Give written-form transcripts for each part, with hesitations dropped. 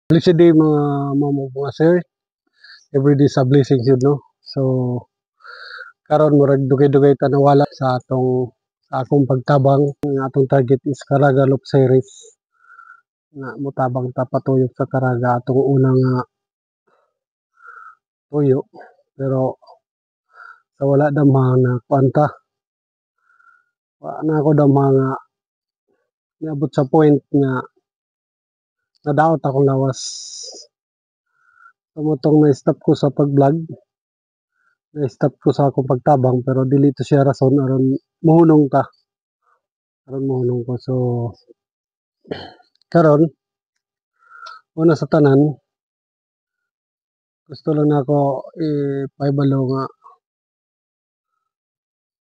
Blessed day mga sir. Everyday sa blessings yun, no? So, karon murag dugay-dugay ta nawala sa akong pagtabang. Ang atong target is Caraga Loop Series. Na mutabang ta patuyok sa Caraga atong unang tuyo. Pero sa wala damang na kwanta. Wala na ako damang niabot sa point nga nadaot akong lawas. Tumutong na-stop ko sa pag-vlog. Na-stop ko sa akong pagtabang pero dili to siya rason aron mohunong ta. Aron mohunong ko. So, karon una sa tanan gusto lang nako ipahibalo nga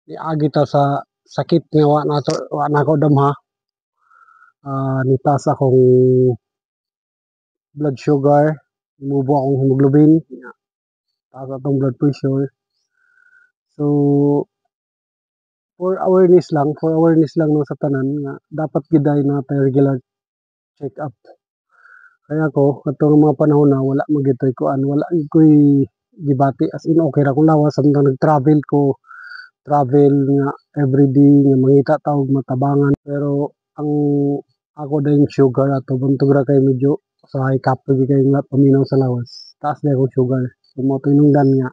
niagi ta sa sakit nga wa nako damha. Nitaas akong blood sugar, imubo akong hemoglobin, taas atong blood pressure. So, for awareness lang no sa tanan nga dapat giday na tayo regular check up. Kaya ko katong mga panahon na wala magitoy kuan, wala koy gibati as in okay ra kung lawas samtang nag-travel nga everyday nga mangita ta og matabangan pero ang ako din sugar ato buntog ra kay medyo sa high cap lagi kay nga paminaw sa lawas. Taas na akong sugar. So mo tinungdan nga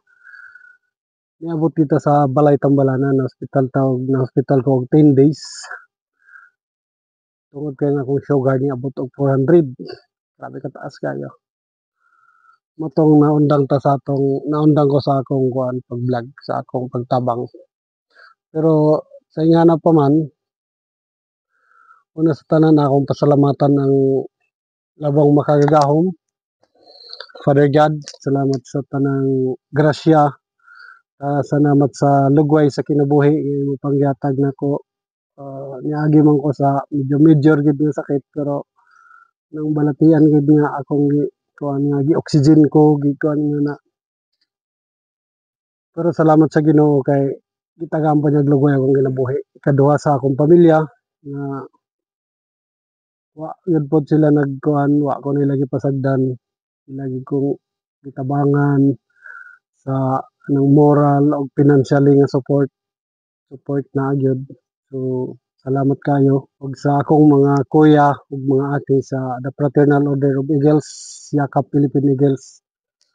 niabot kita sa balay Tambalanan na hospital ko og 10 days. Tungod kay nga akong sugar ni abot og 400. Grabe ka taas kayo. Motong naundang ko sa akong kuan pag-vlog, sa akong pagtabang. Pero sa ingana pa man, una sa tanan akong pasalamatan ang labang makagagahom. Father God, salamat sa tanang grasya. Salamat sa lugway sa kinabuhi mo panggihatag nako. Niagi man ko sa medyo major gid nga sakit pero nang balatian gid nga akong kuan nga gi-oxygen ko kuan nga na. Pero salamat sa Ginoo kay gitagaan pa niya lugway akong kinabuhi. Ikaduha sa akong pamilya nga wa gyud pod sila nagkuan, wa ko nila gipasagdan. Lagi kong gitabangan sa ng moral o financially nga support na gyud. So salamat kayo ug sa akong mga kuya ug mga ate sa The Fraternal Order of Eagles, Yakap Philippine Eagles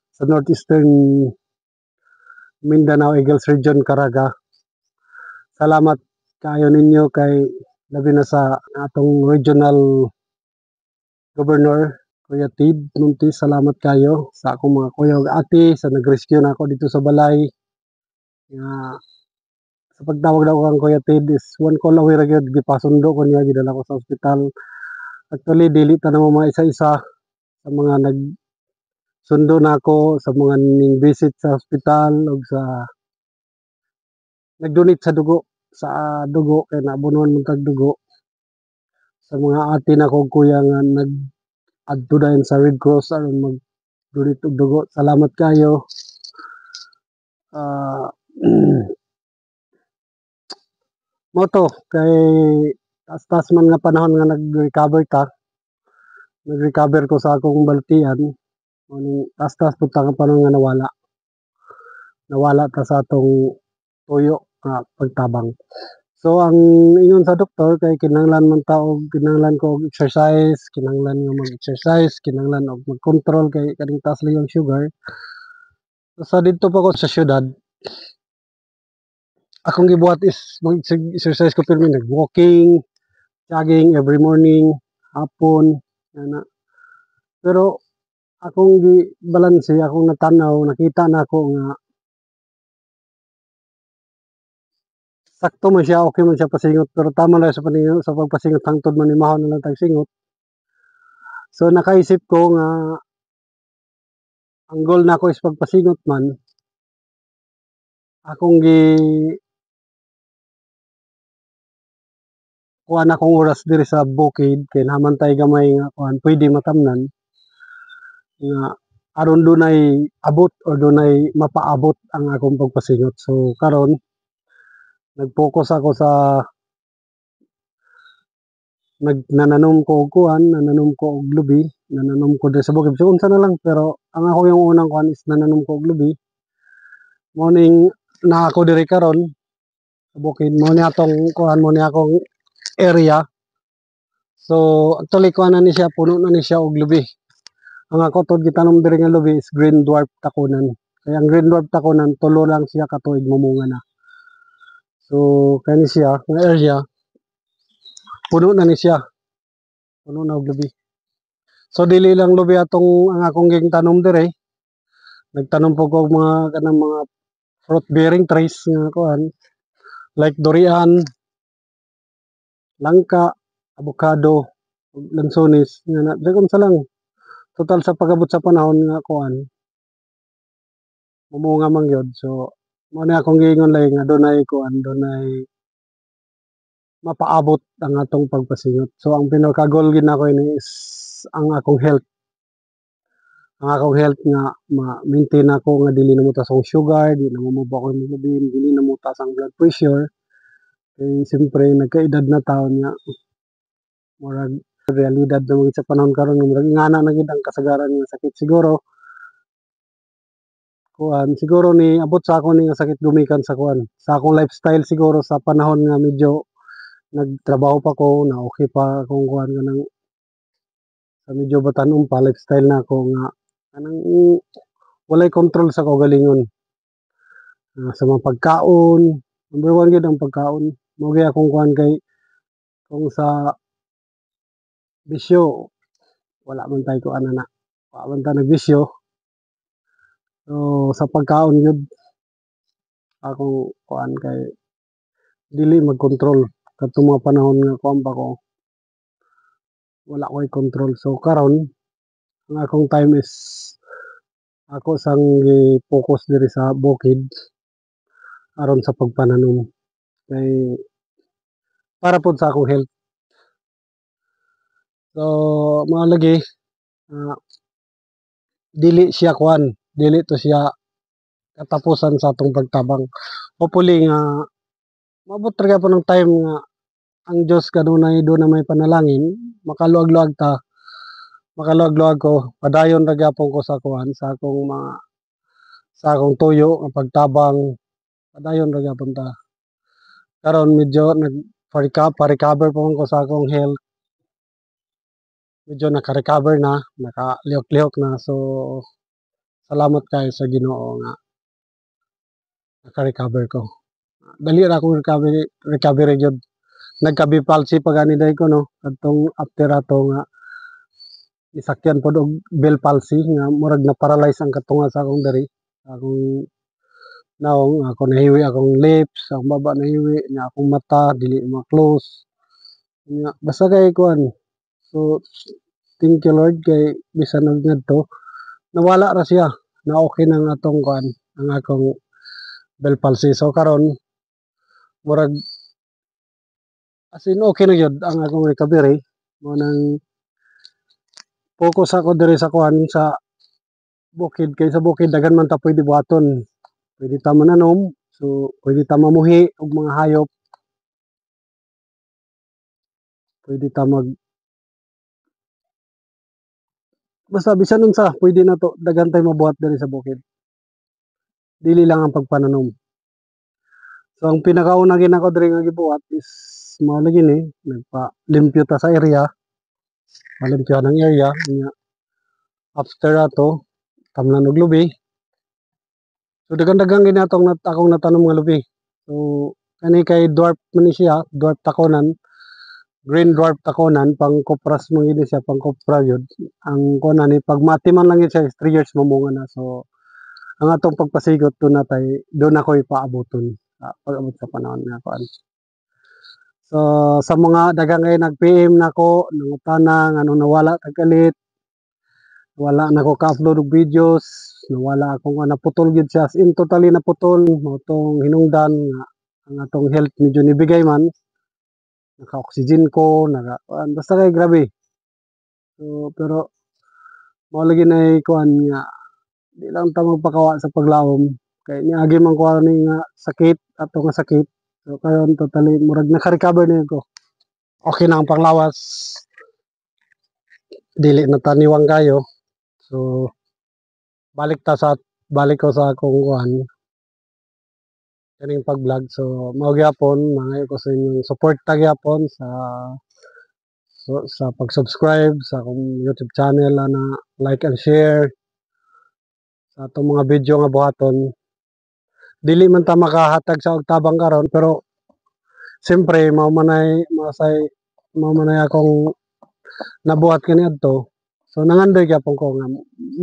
sa Northeastern Mindanao Eagles Region Caraga. Salamat kayo ninyo kay labi na sa atong regional governor Kuya Tid Muntis. Salamat kayo sa akong mga kuya ug ate sa nag-rescue nako dito sa balay. Sa pagtawag daw kang Kuya Tid is one call away ra gyud gipasundo ko niya gidala ko sa ospital. Actually dili ta na mga isa-isa sa mga nagsundo nako sa mga ning visit sa ospital ug sa nag-donate sa dugo kay nabunuhan mo tag dugo. Sa mga ate nako kuya nga nag-adto dayon sa Red Cross aron mag-donate og dugo. Salamat kayo. Moto kay taas man nga panahon nga nag-recover ko sa akong baltian. Taas punta nga panahon nga nawala ta sa atong tuyo nga pagtabang. So ang ingon sa doktor kay kinahanglan ko og exercise, kinahanglan nga mag-exercise, kinahanglan og mag-control kay kaning taas lang yung sugar. So, sa dito pa ko sa syudad, akong gibuhat is mag-exercise ko pero nag-walking, jogging every morning, hapon, ana. Pero akong gibalanse, akong natanaw, nakita na ako nga sakto man siya, okay man siya pasingot, pero tama lang sa pagpasingot hangtod man imahon na lang tag singot. So nakaisip ko nga ang goal nako is pagpasingot man akong kuha na akong oras diri sa bukid kay namantay gamay nga kuan pwede matamnan nga aron dunay abot or dunay mapaabot ang akong pagpasingot. So karon nag-focus ako sa nananom ko og lubi nananom ko diri sa bukid. So unsa na lang, pero ang ako yung unang kuan is nananom ko og lubi. Morning na ako diri karon sa bukid mo ni atong kuan mo ni akong area. So actually kuan na ni siya, puno na ni siya og lubi. Ang ako tod gitanom diri nga lubi is green dwarf takunan. Kaya ang green dwarf takunan tulo lang siya ka tuig mamunga na. So kani siya nga area puno na ni siya. Puno na og lubi. So dili lang lubi atong ang akong ging tanom diri. Nagtanom po ko og mga kanang mga fruit bearing trees nga kuan like durian, langka, avocado, ug lansones nga na dagon sa lang. Total sa pag-abot sa panahon nga kuan mamunga man gyud. So mao ni akong giingon lay nga dunay kuan, dunay mapaabot ang atong pagpasingot. So ang pinaka-goal gid nako ini is ang akong health. Ang akong health nga ma-maintain ako nga dili na mo taas ang sugar, di na mo mababa ko ang hemoglobin, dili na mo taas ang blood pressure. Kay siyempre nagkaedad na taon nga murag realidad na mo sa panahon karon nga murag ingana na gid ang kasagaran nga sakit. Siguro kuan, siguro ni abot sa ako ni nga sakit gumikan sa kuan. Sa akong lifestyle siguro sa panahon nga medyo nagtrabaho pa ko na okay pa akong kuan kanang sa medyo batanon pa lifestyle na ako nga kanang walay control sa kaugalingon. Sa mga pagkaon, number one gid ang pagkaon. Mao gyud akong kuan kay kung sa bisyo wala man tay kuan ana. Wala man ta nagbisyo. So sa pagkaon gyud akong kuan kay dili magkontrol kadtong mga panahon nga kuan pa ko wala ko'y control. So karon ang akong time is ako sang gi-focus diri sa bukid aron sa pagpananom kay para pud sa akong health. So mao lagi dili siya kuan, dili to siya katapusan sa atong pagtabang. Hopefully nga maabot ra gyapon ng time nga ang Dios kanunay do na may panalangin, makaluag-luag ta, makaluag-luag ko, padayon ra gyapon ko sa kuan, sa akong mga sa akong tuyo nga pagtabang, padayon ra gyapon ta. Karon medyo pa-recover pa man ko sa akong health. Medyo naka-recover na, nakalihok-lihok na. So salamat kayo sa Ginoo nga naka-recover ko. Dali ra akong recovery gyud. Nagka-B palsy pa gani day ko no. Kadtong after ato nga isakyan pod og Bell palsy nga murag na paralyze ang katunga sa akong diri. Akong naong ako nahiwi akong lips, ang baba nahiwi na akong mata dili ma-close. Nga basta kay kuan. So thank you Lord kay bisan og ngadto nawala ra siya. Na okay nang atong kuan, ang akong Bell palsy. So karon murag as in okay na gyud ang akong recovery. Mo nang focus ako diri sa kuan sa bukid kay sa bukid daghan man ta pwede buhaton. Pwede ta mananom, so pwede ta mamuhi og mga hayop. Pwede ta basta bisan unsa pwede na to daghan tay mabuhat diri sa bukid. Dili lang ang pagpananom. So ang pinakauna gid nako diri nga gibuhat is mao lagi ni nagpa-limpyo ta sa area. Malimpyo ng area nya after ato tamnan og lubi. So dagan-dagan gid atong akong natanom nga lubi. So kani kay dwarf man ni siya, dwarf takonan. Green dwarf takonan pang kopras man gid siya, pang kopra gyud. Ang kuan ni pag matiman lang gid siya 3 years mamunga na. So ang atong pagpasigot do natay do na ko'y paaboton pag-abot sa panahon nga kuan. So sa mga daghang kay nag-PM nako nangutana nga nung nawala tagkalit, wala na ko ka-upload og videos, nawala ako nga naputol gyud siya as in totally naputol mao tong hinungdan nga ang atong health medyo nibigay man naka-oxygen ko basta kay grabe. So pero mao lagi na kuan nga di lang ta magpakawa sa paglawom kay niagi man ko ni nga sakit ato nga sakit. So karon totally murag naka-recover na ko. Okay na ang panglawas. dili na taniwang kayo. So balik ko sa akong kuan kaning pag-vlog. So mao gyapon mangayo ko sa inyong suporta gyapon sa pag-subscribe sa akong YouTube channel na like and share sa atong mga video nga buhaton. Dili man ta makahatag sa og tabang karon, pero siyempre mao manay akong nabuhat kaniadto. So nangandoy gyapon ko nga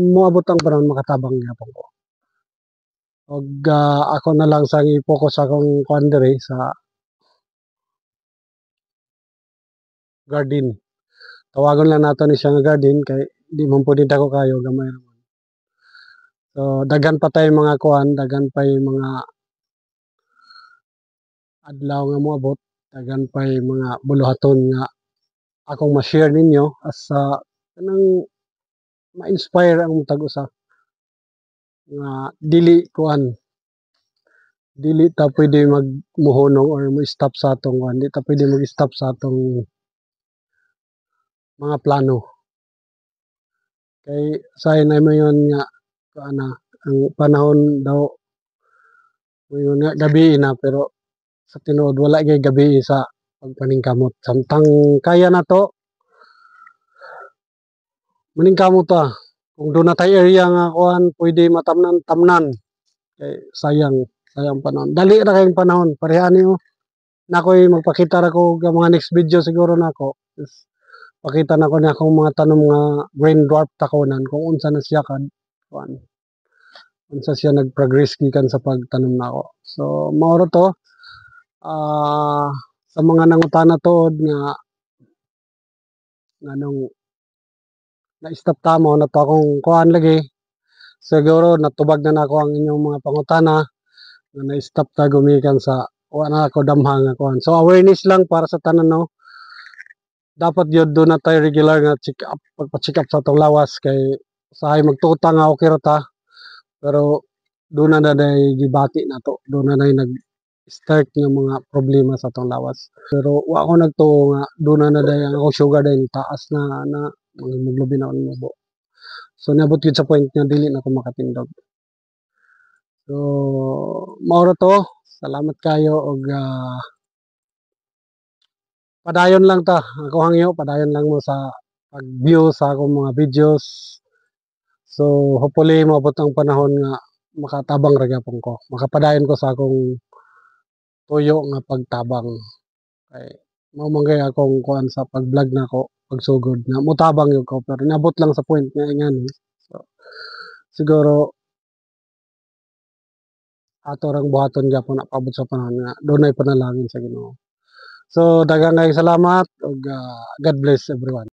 moabot ang panahon makatabang gyapon ko. Og ako na lang sang i-focus akong kuan diri sa garden. Tawagon lang nato ni siya nga garden kay di man pud dako kayo, gamay ra man. So daghan pa tay mga kuan, daghan pa mga adlaw nga moabot, daghan pa mga buluhaton nga akong ma-share ninyo as kanang ma-inspire ang tag-usa nga dili ta pwede muhunong or mo-stop sa atong kuan, di ta pwede mag-stop sa atong mga plano. Kay say na mo yon nga ana ang panahon daw ngayon nga gabi na, pero sa tinuod wala gyud gabi sa pagpaningkamot. Samtang kaya na to, maningkamot ta. Kung doon na tayo area nga kuan pwede tamnan kay sayang panahon. Dali ra kayong panahon, pareha niyo nakoy magpakita ra ko nga mga next video siguro nako. Pakita na ko na akong mga tanom nga green dwarf takonan kung unsa na siya kuan. Unsa siya nag-progress gikan sa pagtanom nako. So mao ra to. Sa mga nangutana tuod nga nganong na-stop ta mo na to akong kuan lagi. Siguro natubag na nako ang inyong mga pangutana na na-stop ta gumikan sa wala ako damha nga kuan. So awareness lang para sa tanan no. Dapat yun do na tayo regular nga check up, pagpa-check up sa atong lawas kay usahay magtuta nga okay ra ta. Pero do na day gibati na to. Do na day nag-start nga mga problema sa atong lawas. Pero wa ko nagtuo nga do na day ang akong sugar day taas na mga hemoglobin ako mubo. So nabot gyud sa point nga dili na ako makatindog. So mao ra to. Salamat kayo og padayon lang ta. Ako hangyo padayon lang mo sa pag-view sa akong mga videos. So hopefully maabot ang panahon nga makatabang ra gyapon ko. Makapadayon ko sa akong tuyo nga pagtabang. Kay mao man kay akong kuan sa pag-vlog nako, pagsugod nga motabang gyud ko pero nabot lang sa point nga ingani. So siguro ato rang buhaton gyapon na paabot sa panahon nga dunay panalangin sa Ginoo. So daghang salamat ug God bless everyone.